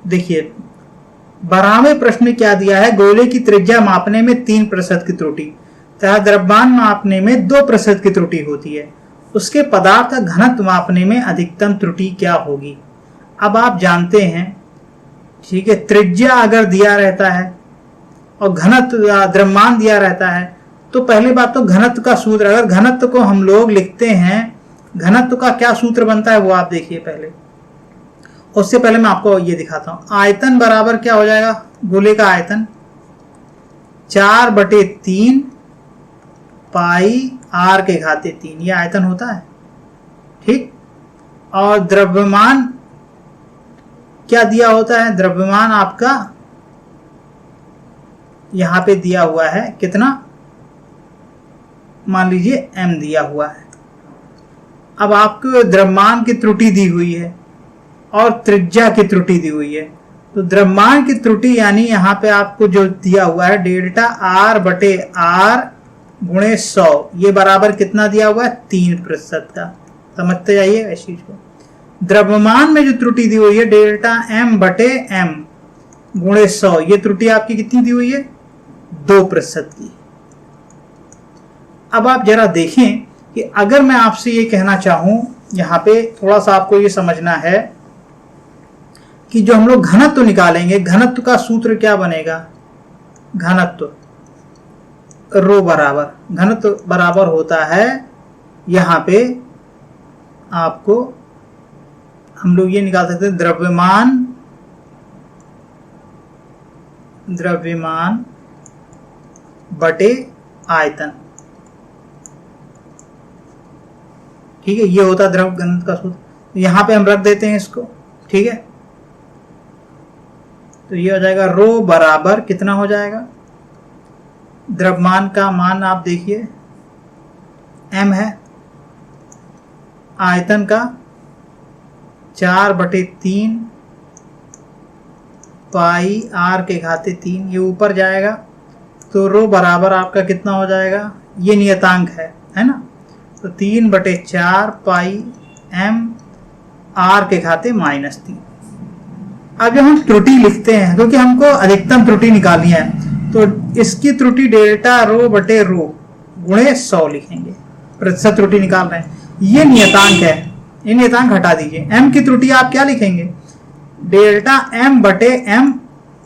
देखिए 12वें प्रश्न में क्या दिया है, गोले की त्रिज्या मापने में 3% की त्रुटि तथा द्रव्यमान मापने में 2% की त्रुटि होती है, उसके पदार्थ का घनत्व मापने में अधिकतम त्रुटि क्या होगी। अब आप जानते हैं, ठीक है, त्रिज्या अगर दिया रहता है और घनत्व द्रव्यमान दिया रहता है, तो पहली बात तो घनत्व का सूत्र, अगर घनत्व को हम लोग लिखते हैं, घनत्व का क्या सूत्र बनता है वो आप देखिए पहले। उससे पहले मैं आपको ये दिखाता हूं। आयतन बराबर क्या हो जाएगा, गोले का आयतन 4/3 पाई r के घाते 3, ये आयतन होता है, ठीक। और द्रव्यमान क्या दिया होता है, द्रव्यमान आपका यहां पे दिया हुआ है कितना, मान लीजिए m दिया हुआ है। अब आपको द्रव्यमान की त्रुटि दी हुई है और त्रिज्या की त्रुटि दी हुई है, तो द्रव्यमान की त्रुटि यानी यहां पे आपको जो दिया हुआ है डेल्टा r/r गुणे 100, ये बराबर कितना दिया हुआ है 3% का, समझते जाइए इस चीज को। द्रव्यमान में जो त्रुटि दी हुई है डेल्टा m/m गुणे 100, ये त्रुटि आपकी कितनी दी हुई है 2% की। अब आप जरा देखें कि अगर मैं आपसे ये कहना चाहूं, यहां पे थोड़ा सा आपको ये समझना है कि जो हम लोग घनत्व निकालेंगे, घनत्व का सूत्र क्या बनेगा, घनत्व रो बराबर, घनत्व बराबर होता है यहां पे आपको हम लोग ये निकाल सकते हैं द्रव्यमान बटे आयतन, ठीक है, ये होता है द्रव घनत्व का सूत्र। यहां पे हम रख देते हैं इसको, ठीक है। तो ये हो जाएगा रो बराबर कितना हो जाएगा, द्रव्यमान का मान आप देखिए m है, आयतन का 4/3 पाई r के घाते 3, ये ऊपर जाएगा, तो रो बराबर आपका कितना हो जाएगा, ये नियतांक है ना, तो 3/4 पाई m r के घाते -3। अब जब हम त्रुटि लिखते हैं, क्योंकि हमको अधिकतम त्रुटि निकालनी है, तो इसकी त्रुटि डेल्टा रो बटे रो गुणे 100 लिखेंगे, प्रतिशत त्रुटि निकाल रहे हैं, ये नियतांक है, ये नियतांक हटा दीजिए। m की त्रुटि आप क्या लिखेंगे, डेल्टा m/m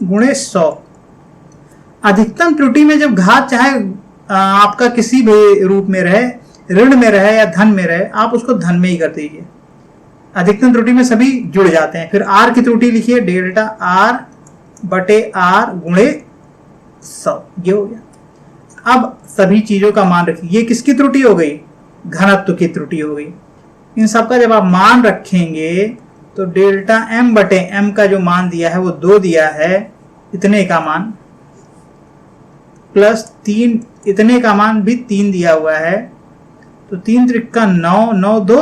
गुणे 100। अधिकतम त्रुटि में जब घात चाहे आपका किसी भी रूप में रहे, ऋण में रहे या धन में रहे, आप उसको धन में ही कर दीजिए, अधिकतम त्रुटि में सभी जुड़ जाते हैं। फिर r की त्रुटि लिखिए, डेल्टा r/r गुणे 100, ये हो गया। अब सभी चीजों का मान रखिए, ये किसकी त्रुटि हो गई, घनत्व की त्रुटि हो गई। इन सब का जब आप मान रखेंगे तो डेल्टा m/m का जो मान दिया है वो 2 दिया है, इतने का मान, प्लस 3 इतने का मान भी 3 दिया हुआ है, तो 3 त्रिका 9, 9 2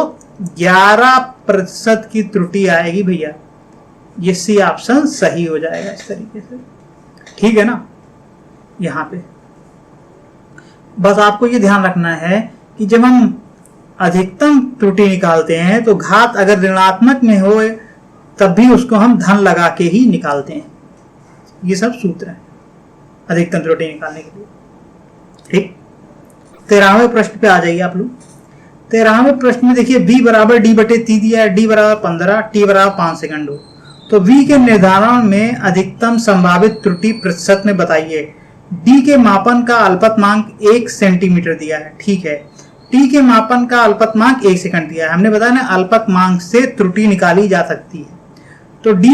11% की त्रुटि आएगी भैया। ये सी ऑप्शन सही हो जाएगा इस तरीके से, ठीक है ना। यहां पे बस आपको ये ध्यान रखना है कि जब हम अधिकतम त्रुटि निकालते हैं तो घात अगर ऋणात्मक में हो तब भी उसको हम धन लगा के ही निकालते हैं। ये सब सूत्र है अधिकतम त्रुटि निकालने के लिए, ठीक। 13वें प्रश्न पे आ जाइए आप लोग। 13वें प्रश्न में देखिए b बराबर d/t दिया है, d बराबर 15, t बराबर 5 सेकंड हो, तो v के निर्धारण में अधिकतम संभावित त्रुटि प्रतिशत में बताइए। d के मापन का अल्पतमांक 1 सेंटीमीटर दिया है, ठीक है। t के मापन का अल्पतमांक 1 सेकंड दिया है, हमने बताया ना अल्पतमांक से त्रुटि निकाली जा सकती है। तो d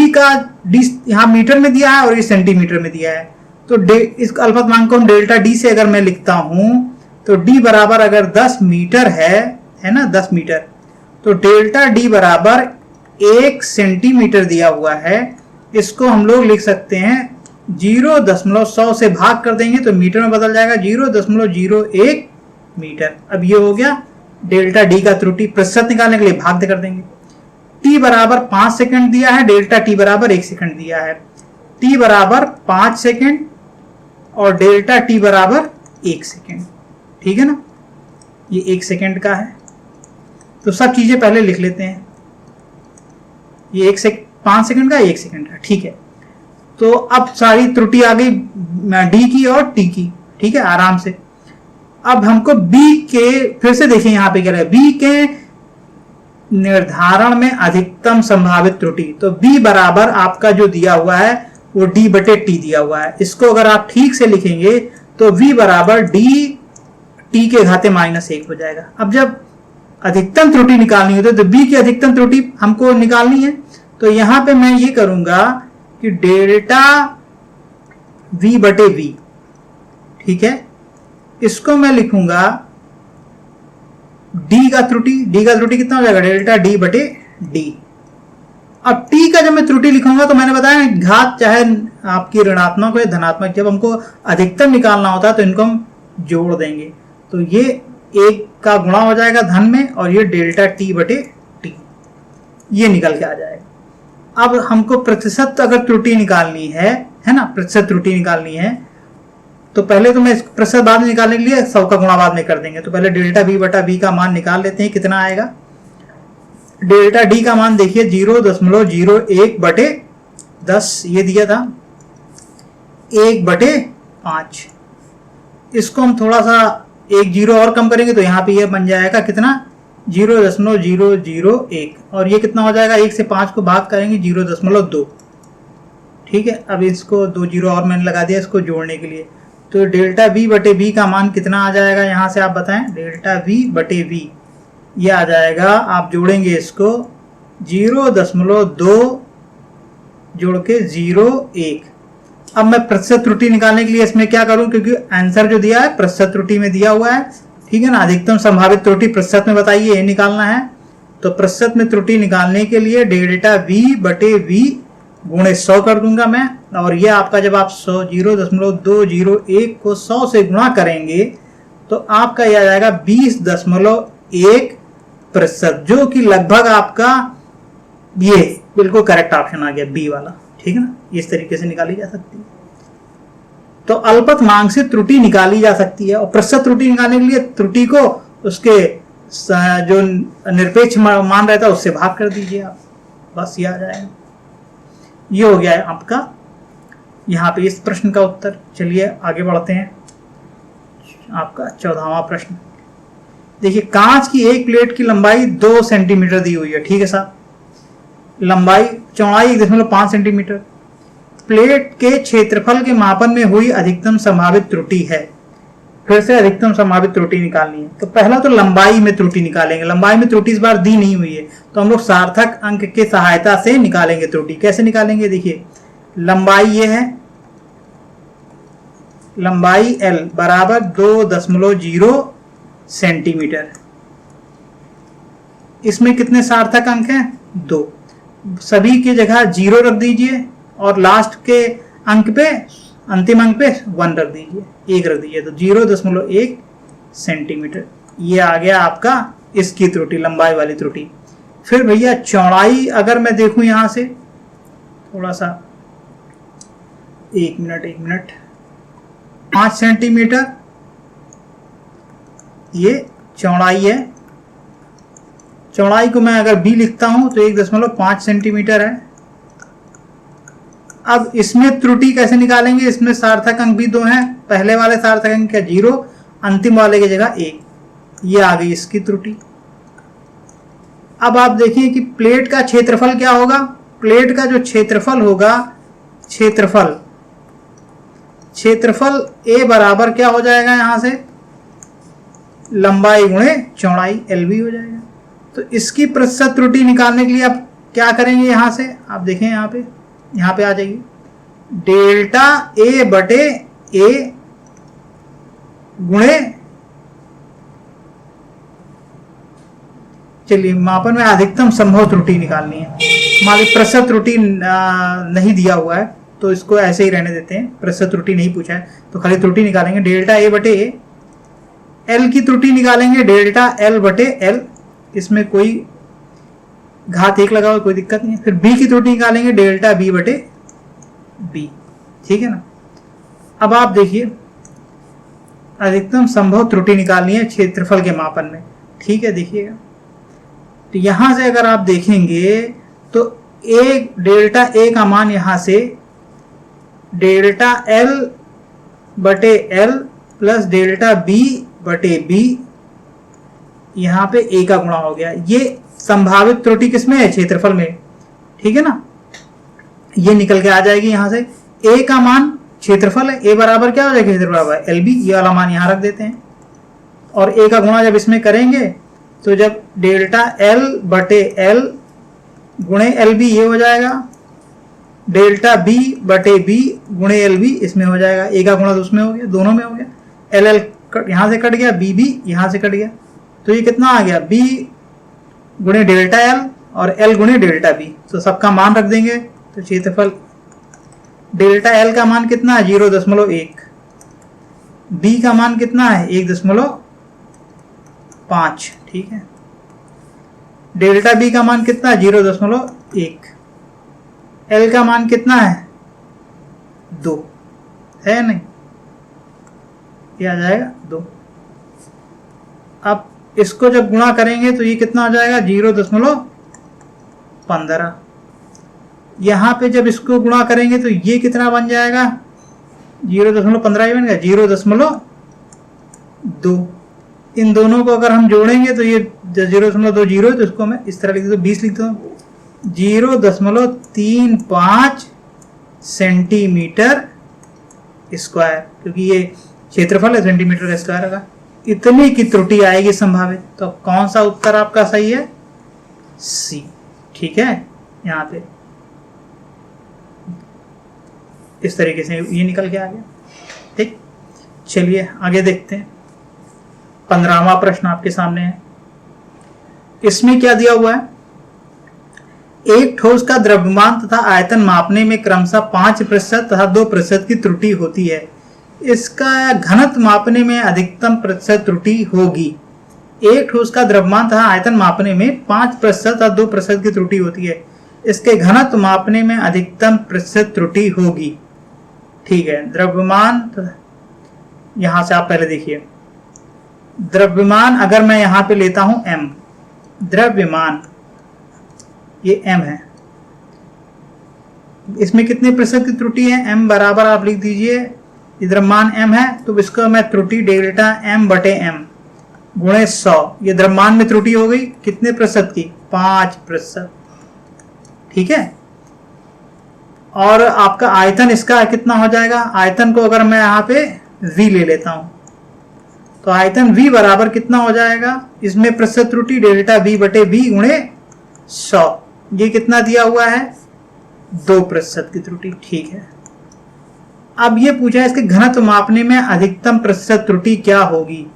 यहाँ मीटर में दिया है और ये सेंटीमीटर में दिया है, तो इस अल्पतमांक को हम डेल्टा d से अगर मैं लिखता हूं तो d बराबर अगर 10 मीटर है ना, 10 मीटर, तो डेल्टा d बराबर 1 सेंटीमीटर दिया हुआ है। इसको हम लोग लिख सकते हैं 0.100 से भाग कर देंगे तो मीटर में बदल जाएगा, 0.01 मीटर। अब ये हो गया डेल्टा डी का त्रुटि। प्रतिशत निकालने के लिए भाग कर देंगे। t बराबर 5 सेकंड दिया है, डेल्टा t बराबर 1 सेकंड दिया है। t बराबर 5 सेकंड और डेल्टा t बराबर 1 सेकंड, ठीक है ना। ये 1 सेकंड का है, तो सब चीजें पहले लिख लेते हैं। ये 5 सेकंड का 1 सेकंड का, ठीक है। तो अब सारी त्रुटि आ गई डी की और टी की, ठीक है, आराम से। अब हमको बी के, फिर से देखिए यहाँ पे क्या है, बी के निर्धारण में अधिकतम संभावित त्रुटि, तो बी बराबर आपका जो दिया हुआ है वो डी बटे टी दिया हुआ है। इसको अगर आप ठीक से लिखेंगे तो v बराबर डी टी के घाते -1 हो जाएगा। अब जब अधिकतम त्रुटि निकालनी होती है तो b की अधिकतम त्रुटि हमको निकालनी है, तो यहां पे मैं ये करूंगा कि डेल्टा v बटे v, ठीक है, इसको मैं लिखूंगा d का त्रुटि कितना हो जाएगा, डेल्टा d बटे d। अब t का जब मैं त्रुटि लिखूंगा तो मैंने बताया घात चाहे आपकी ऋणात्मक हो या धनात्मक, जब हमको अधिकतम निकालना होता है तो इनको हम जोड़ देंगे, तो ये 1 का गुणा हो जाएगा धन में और ये डेल्टा t बटे t, ये निकल के आ जाएगा। अब हमको प्रतिशत अगर त्रुटि निकालनी है ना, प्रतिशत त्रुटि निकालनी है, तो पहले तो मैं प्रतिशत बाद में निकालने के लिए 100 का गुणा बाद में कर देंगे। तो पहले डेल्टा v बटा v का मान निकाल लेते हैं, कितना आएगा। डेल्टा d का मान देखिए 0.01 बटे 10 ये दिया था, 1 बटे 5। इसको हम थोड़ा सा 1 0 और कम करेंगे तो यहाँ पे ये बन जाएगा कितना, 0.001, और ये कितना हो जाएगा, 1 से 5 को भाग करेंगे 0.2, ठीक है। अब इसको 2 0 और मैंने लगा दिया इसको जोड़ने के लिए, तो डेल्टा v बटे v का मान कितना आ जाएगा, यहाँ से आप बताएं। डेल्टा v बटे v ये आ जाएगा, आप जोड़ेंगे इसको 0.2 जोड़ के 0.1। अब मैं प्रतिशत त्रुटि निकालने के लिए इसमें क्या करूं, क्योंकि आंसर जो दिया है प्रतिशत त्रुटि में दिया हुआ है, ठीक है ना। अधिकतम संभावित त्रुटि प्रतिशत में बताइए, ये निकालना है। तो प्रतिशत में त्रुटि निकालने के लिए डेल्टा v बटे v गुणे 100 कर दूंगा मैं, और ये आपका जब आप 0.201 को 100 से गुणा करेंगे तो आपका यह आ जाएगा 20.1%, जो कि लगभग आपका ये बिल्कुल करेक्ट ऑप्शन आ गया बी वाला, ठीक है ना। इस तरीके से निकाली जा सकती है। तो अल्पतमांक से त्रुटि निकाली जा सकती है, और प्रतिशत त्रुटि निकालने के लिए त्रुटि को उसके जो निरपेक्ष मान रहता है उससे भाग कर दीजिए आप, बस ये आ जाएगा। ये हो गया है आपका यहाँ पे इस प्रश्न का उत्तर। चलिए आगे बढ़ते हैं। आपका 14वां प्रश्न देखिए, कांच की एक प्लेट की लंबाई 2 सेंटीमीटर दी हुई है, ठीक है साहब, लंबाई चौड़ाई 1.5 सेंटीमीटर। प्लेट के क्षेत्रफल के मापन में हुई अधिकतम संभावित त्रुटि है। फिर से अधिकतम संभावित त्रुटि निकालनी है, तो पहला तो लंबाई में त्रुटि निकालेंगे। लंबाई में त्रुटि इस बार दी नहीं हुई है, तो हम लोग सार्थक अंक के सहायता से निकालेंगे त्रुटि। कैसे निकालेंगे, देखिए लंबाई ये है, लंबाई L बराबर 2.0 सेंटीमीटर। इसमें कितने सार्थक अंक हैं, 2। सभी की जगह 0 रख दीजिए और लास्ट के अंक पे, अंतिम अंक पे 1 रख दीजिए, 1 रख दीजिए, तो 0.1 सेंटीमीटर ये आ गया आपका इसकी त्रुटि, लंबाई वाली त्रुटि। फिर भैया चौड़ाई अगर मैं देखूं यहां से थोड़ा सा, 1 मिनट, 5 सेंटीमीटर ये चौड़ाई है। चौड़ाई को मैं अगर b लिखता हूं तो 1.5 सेंटीमीटर है। अब इसमें त्रुटि कैसे निकालेंगे, इसमें सार्थक अंक भी 2 हैं, पहले वाले सार्थक अंक क्या 0, अंतिम वाले की जगह 1, ये आ गई इसकी त्रुटि। अब आप देखिए कि प्लेट का क्षेत्रफल क्या होगा, प्लेट का जो क्षेत्रफल होगा, क्षेत्रफल A बराबर क्या हो जाएगा, यहां से लंबाई गुणे चौड़ाई LB हो जाएगा। तो इसकी प्रतिशत त्रुटि निकालने के लिए आप क्या करेंगे, यहां से आप देखें, यहाँ पे आ जाइए, डेल्टा A बटे A गुणे, चलिए मापन में अधिकतम संभव त्रुटि निकालनी है। मान लीजिए प्रतिशत त्रुटि नहीं दिया हुआ है तो इसको ऐसे ही रहने देते हैं, प्रतिशत त्रुटि नहीं पूछा है तो खाली त्रुटि निकालेंगे। डेल्टा A बटे A, L की त्रुटि निकालेंगे डेल्टा L बटे L, इसमें कोई घात 1 लगा हुआ, कोई दिक्कत नहीं है। फिर B की त्रुटि निकालेंगे डेल्टा B बटे B, ठीक है ना। अब आप देखिए अधिकतम संभव त्रुटि निकालनी है क्षेत्रफल के मापन में, ठीक है। देखिएगा तो यहां से अगर आप देखेंगे तो ए डेल्टा ए का मान यहां से डेल्टा एल बटे एल प्लस डेल्टा बी बटे बी, यहां पे ए का गुणा हो गया। ये संभावित त्रुटि किसमें है? क्षेत्रफल में, ठीक है ना। ये निकल के आ जाएगी यहां से। ए का मान क्षेत्रफल है, ए बराबर क्या हो जाएगा? क्षेत्रफल बराबर एल बी, ये वाला मान यहां रख देते हैं। और ए का गुणा जब इसमें करेंगे तो जब डेल्टा एल बटे एल गुणे एल बी ये हो जाएगा, डेल्टा बी बटे बी गुणे एल बी इसमें हो जाएगा। ए का गुणा तो उसमें हो गया, दोनों में हो गया। एल एल यहां से कट गया, बी बी यहां से कट गया, तो ये कितना आ गया? बी गुणे डेल्टा एल और एल गुणे डेल्टा बी। तो सबका मान रख देंगे तो क्षेत्रफल डेल्टा एल का मान कितना है? 0.1। बी का मान कितना है? 1.5, ठीक है। डेल्टा बी का मान कितना है? 0.1। एल का मान कितना है? 2 है नहीं, ये आ जाएगा 2। अब इसको जब गुणा करेंगे तो ये कितना हो जाएगा? 0.15। यहां पे जब इसको गुणा करेंगे तो ये कितना बन जाएगा? 0.15 ही बन गया, 0.2। इन दोनों को अगर हम जोड़ेंगे तो ये 0.20, तो इसको मैं इस तरह लिख देता हूं, 20 लिखता हूं, 0.35 सेंटीमीटर स्क्वायर, क्योंकि ये क्षेत्रफल है सेंटीमीटर का स्क्वायर का। इतनी की त्रुटि आएगी संभावित। तो कौन सा उत्तर आपका सही है? सी, ठीक है। यहां पे इस तरीके से ये निकल के आ गया, ठीक। चलिए आगे देखते हैं। 15वां प्रश्न आपके सामने है। इसमें क्या दिया हुआ है? एक ठोस का द्रव्यमान तथा आयतन मापने में क्रमशः 5% तथा 2% की त्रुटि होती है। इसका घनत्व मापने में अधिकतम प्रतिशत त्रुटि होगी। एक ठोस का द्रव्यमान तथा आयतन मापने में 5% तथा 2% की त्रुटि होती है। इसके घनत्व मापने में अधिकतम प्रतिशत त्रुटि होगी, ठीक है। द्रव्यमान, यहां से आप पहले देखिए, द्रव्यमान अगर मैं यहां पे लेता हूं m, द्रव्यमान ये m है, इसमें कितने प्रतिशत की त्रुटि है? m बराबर आप लिख दीजिए, द्रव्यमान m है तो इसको मैं त्रुटि डेल्टा m बटे m गुणे 100, ये द्रव्यमान में त्रुटि हो गई कितने प्रतिशत की? 5%, ठीक है। और आपका आयतन इसका कितना हो जाएगा? आयतन को अगर मैं यहाँ पे v ले लेता हूं तो आयतन v बराबर कितना हो जाएगा? इसमें प्रतिशत त्रुटि डेल्टा v बटे v गुणे 100, ये कितना दिया हुआ है? 2% की त्रुटि, ठीक है। अब ये पूछा है इसके घनत्व मापने में अधिकतम प्रतिशत त्रुटि क्या होगी।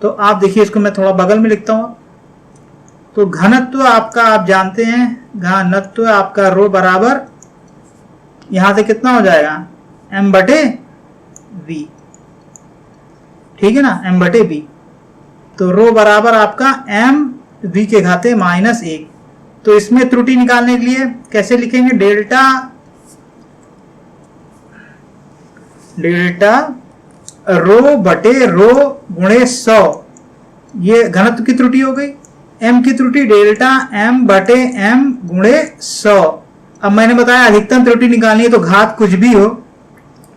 तो आप देखिए, इसको मैं थोड़ा बगल में लिखता हूं। तो घनत्व आपका आप जानते हैं, घनत्व आपका रो बराबर यहां से कितना हो जाएगा? m बटे v, ठीक है ना, m बटे v। तो रो बराबर आपका m v के घाते -1। तो इसमें त्रुटि निकालने के लिए कैसे लिखेंगे? डेल्टा रो बटे रो गुणे 100, ये घनत्व की त्रुटि हो गई। m की त्रुटि डेल्टा m बटे m गुणे 100। अब मैंने बताया अधिकतम त्रुटि निकालनी है तो घात कुछ भी हो,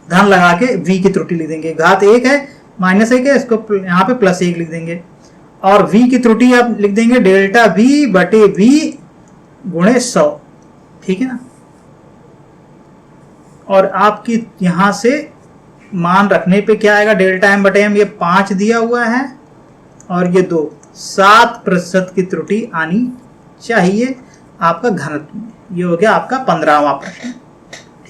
धन लगा के v की त्रुटि लिख देंगे। घात 1 है, -1 है, इसको यहाँ पे +1 लिख देंगे। और v की त्रुटि आप लिख देंगे डेल्टा v बटे v गुणे 100, ठीक है ना। और आपकी यहां से मान रखने पे क्या आएगा? डेल्टा m बटे m, ये 5 दिया हुआ है और ये 2, 7% की त्रुटि आनी चाहिए आपका घनत्व में। ये हो गया आपका 15वां प्रश्न।